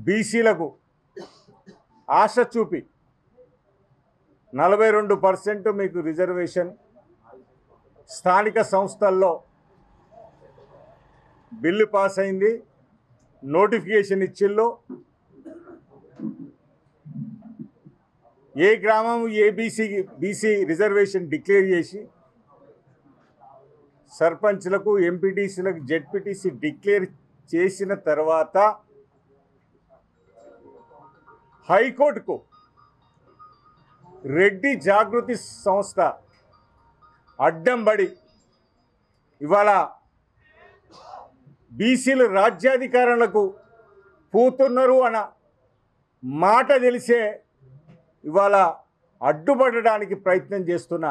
బీసీలకు ఆశ చూపి 42% మీకు రిజర్వేషన్ స్థానిక సంస్థల్లో బిల్లు పాస్ అయింది, నోటిఫికేషన్ ఇచ్చిల్లో. ఏ గ్రామం బీసీ రిజర్వేషన్ డిక్లేర్ చేసి సర్పంచ్లకు, ఎంపీటీసీలకు, జెడ్పీటీసీ డిక్లేర్ చేసిన తర్వాత హైకోర్టుకు రెడ్డి జాగృతి సంస్థ అడ్డంబడి ఇవాళ బీసీలు రాజ్యాధికారులకు పోతున్నారు అన్న మాట తెలిసే ఇవాళ అడ్డుపడడానికి ప్రయత్నం చేస్తున్న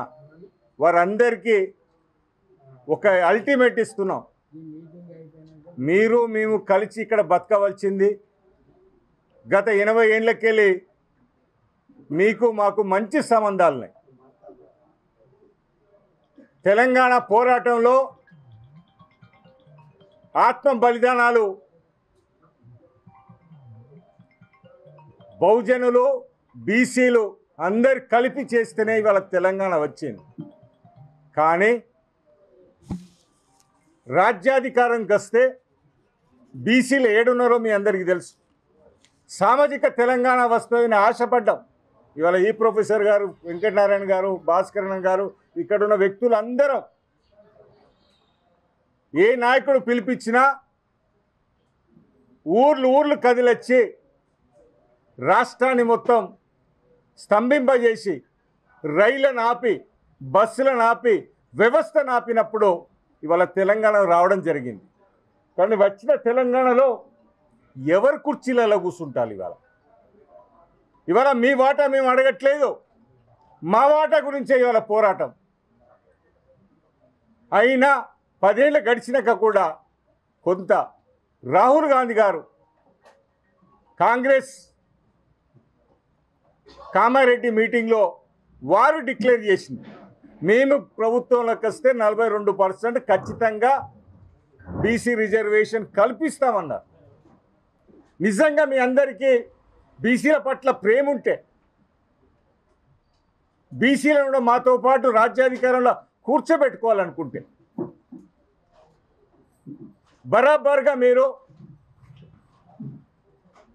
వారందరికీ ఒక అల్టిమేట్ ఇస్తున్నాం. మీరు మేము కలిసి ఇక్కడ బతకవలసింది. గత 80 ఏళ్ళకెళ్ళి మీకు మాకు మంచి సంబంధాలున్నాయి. తెలంగాణ పోరాటంలో ఆత్మ బలిదానాలు బహుజనులు, బీసీలు అందరు కలిపి చేస్తేనే ఇవాళ తెలంగాణ వచ్చింది. కానీ రాజ్యాధికారంకి వస్తే బీసీలు ఏడున్నారో మీ అందరికీ తెలుసు. సామాజిక తెలంగాణ వస్తుందని ఆశపడ్డాం. ఇవాళ ఈ ప్రొఫెసర్ గారు, వెంకటనారాయణ గారు, భాస్కరన్ గారు, ఇక్కడున్న వ్యక్తులందరం ఏ నాయకుడు పిలిపించినా ఊర్లు కదిలొచ్చి రాష్ట్రాన్ని మొత్తం స్తంభింపజేసి రైళ్లను ఆపి, బస్సులను ఆపి, వ్యవస్థను ఆపినప్పుడు ఇవాళ తెలంగాణ రావడం జరిగింది. కానీ వచ్చిన తెలంగాణలో ఎవరు కుర్చీలలో కూర్చుంటారు? ఇవాళ మీ వాటా మేము అడగట్లేదు, మా వాటా గురించే ఇవాళ పోరాటం. అయినా 10 ఏళ్ళు గడిచినాక కూడా కొంత రాహుల్ గాంధీ గారు కాంగ్రెస్ కామారెడ్డి మీటింగ్లో వారు డిక్లేర్ చేసింది, మేము ప్రభుత్వంలోకి వస్తే 42% ఖచ్చితంగా బీసీ రిజర్వేషన్ కల్పిస్తామన్నారు. నిజంగా మీ అందరికీ బీసీల పట్ల ప్రేమ ఉంటే బీసీలను కూడా మాతో పాటు రాజ్యాధికారంలో కూర్చోబెట్టుకోవాలనుకుంటే బరాబర్గా మీరు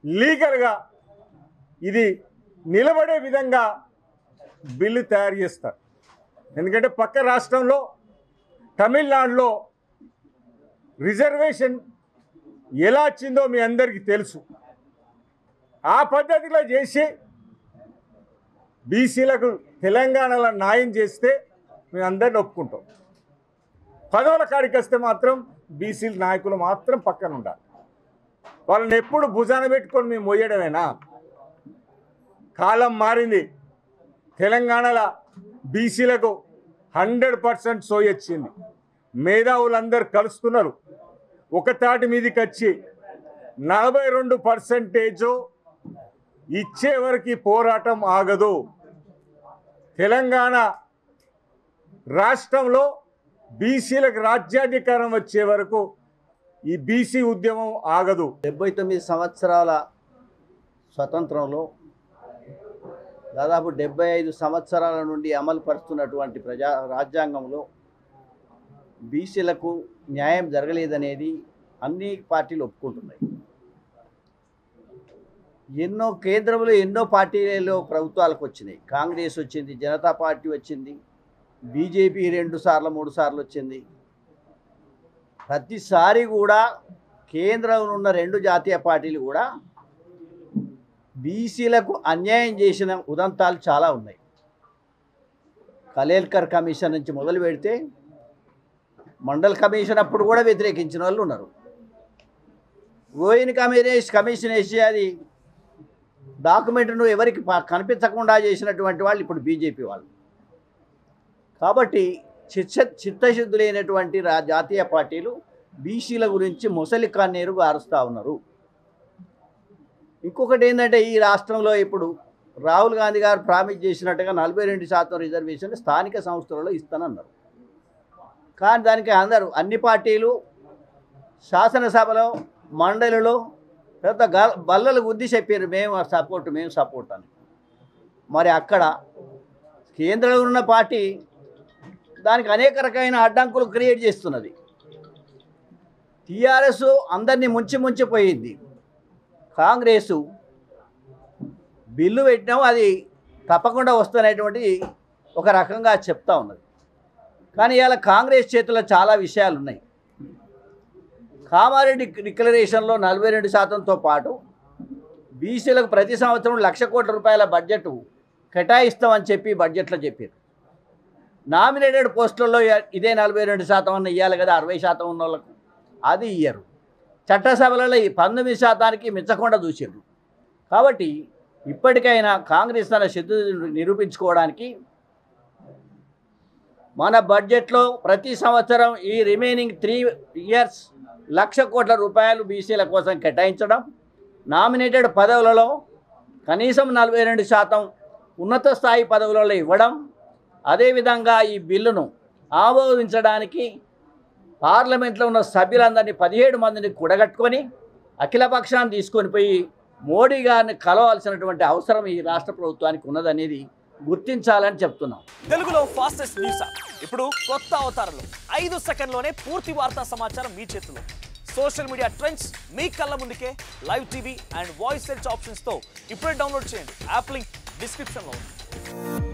లీగల్గా ఇది నిలబడే విధంగా బిల్లు తయారు చేస్తారు. ఎందుకంటే పక్క రాష్ట్రంలో తమిళనాడులో రిజర్వేషన్ ఎలా వచ్చిందో మీ అందరికీ తెలుసు. ఆ పద్ధతిలో చేసి బీసీలకు తెలంగాణలో న్యాయం చేస్తే మేము అందరిని ఒప్పుకుంటాం. పదవుల కాడికి వస్తే మాత్రం బీసీల నాయకులు మాత్రం పక్కన ఉండాలి. వాళ్ళని ఎప్పుడు భుజాన పెట్టుకొని మేము మోయడమేనా? కాలం మారింది. తెలంగాణలో బీసీలకు 100% సోయి వచ్చింది. మేధావులందరూ కలుస్తున్నారు. ఒక తాటి మీదకి వచ్చి 42% ఇచ్చే వరకు పోరాటం ఆగదు. తెలంగాణ రాష్ట్రంలో బీసీలకు రాజ్యాధికారం వచ్చే వరకు ఈ బీసీ ఉద్యమం ఆగదు. 79 సంవత్సరాల స్వతంత్రంలో దాదాపు 75 సంవత్సరాల నుండి అమలు పరుస్తున్నటువంటి రాజ్యాంగంలో బీసీలకు న్యాయం జరగలేదనేది అన్ని పార్టీలు ఒప్పుకుంటున్నాయి. ఎన్నో కేంద్రంలో ఎన్నో పార్టీలలో ప్రభుత్వాలకు వచ్చినాయి. కాంగ్రెస్ వచ్చింది, జనతా పార్టీ వచ్చింది, బీజేపీ 2 సార్లు 3 సార్లు వచ్చింది. ప్రతిసారి కూడా కేంద్రంలో ఉన్న 2 జాతీయ పార్టీలు కూడా బీసీలకు అన్యాయం చేసిన ఉదంతాలు చాలా ఉన్నాయి. కలేల్కర్ కమిషన్ నుంచి మొదలు పెడితే మండల్ కమిషన్ అప్పుడు కూడా వ్యతిరేకించిన వాళ్ళు ఉన్నారు. ఓయిన్ కమిషన్ వేసి అది డాక్యుమెంట్ను ఎవరికి కనిపించకుండా చేసినటువంటి వాళ్ళు ఇప్పుడు బీజేపీ వాళ్ళు. కాబట్టి చిత్తశుద్ధులైనటువంటి జాతీయ పార్టీలు బీసీల గురించి మొసలి కన్నీరు గారుస్తూ ఉన్నారు. ఇంకొకటి ఏంటంటే ఈ రాష్ట్రంలో ఇప్పుడు రాహుల్ గాంధీ గారు ప్రామిస్ చేసినట్టుగా 42% రిజర్వేషన్ స్థానిక సంస్థలలో ఇస్తానన్నారు. కానీ దానికి అన్ని పార్టీలు శాసనసభలో, మండలిలో పెద్ద బల్లలు గుద్ది చెప్పారు మేము సపోర్ట్ అని. మరి అక్కడ కేంద్రంలో ఉన్న పార్టీ దానికి అనేక రకమైన అడ్డంకులు క్రియేట్ చేస్తున్నది. టీఆర్ఎస్ అందరినీ ముంచిపోయింది. కాంగ్రెసు బిల్లు పెట్టినాం, అది తప్పకుండా వస్తున్నటువంటి ఒక రకంగా చెప్తా ఉన్నది. కానీ ఇవాళ కాంగ్రెస్ చేతిలో చాలా విషయాలు ఉన్నాయి. కామారెడ్డి డిక్లరేషన్లో 42%తో పాటు బీసీలకు ప్రతి సంవత్సరం 1,00,000 కోట్ల రూపాయల బడ్జెట్ కేటాయిస్తామని చెప్పి బడ్జెట్లో చెప్పారు. నామినేటెడ్ పోస్టులలో ఇదే 42% అన్న ఇవ్వాలి కదా, 60% ఉన్న వాళ్ళకు అది ఇయ్యరు. చట్టసభలలో ఈ 19%కి మించకుండా చూసారు. కాబట్టి ఇప్పటికైనా కాంగ్రెస్ తన శక్తి నిరూపించుకోవడానికి మన బడ్జెట్లో ప్రతి సంవత్సరం ఈ రిమైనింగ్ 3 ఇయర్స్ 1,00,000 కోట్ల రూపాయలు బీసీల కోసం కేటాయించడం, నామినేటెడ్ పదవులలో కనీసం 42% ఉన్నత స్థాయి పదవులలో ఇవ్వడం, అదేవిధంగా ఈ బిల్లును ఆమోదించడానికి పార్లమెంట్లో ఉన్న సభ్యులందరినీ 17 మందిని కూడగట్టుకొని అఖిలపక్షాన్ని తీసుకొని పోయి మోడీ గారిని కలవాల్సినటువంటి అవసరం ఈ రాష్ట్ర ప్రభుత్వానికి ఉన్నదనేది గుర్తించాలని చెప్తున్నాం. తెలుగులో ఫాస్టెస్ట్ న్యూస్ ఇప్పుడు కొత్త అవతారంలో 5 సెకండ్లోనే పూర్తి వార్తా సమాచారం మీ చేతిలో. సోషల్ మీడియా ట్రెండ్స్ మీ కళ్ళ ముందుకే live TV and voice search ఆప్షన్స్తో ఇప్పుడే డౌన్లోడ్ చేయండి. యాప్ లింక్ డిస్క్రిప్షన్లో ఉంది.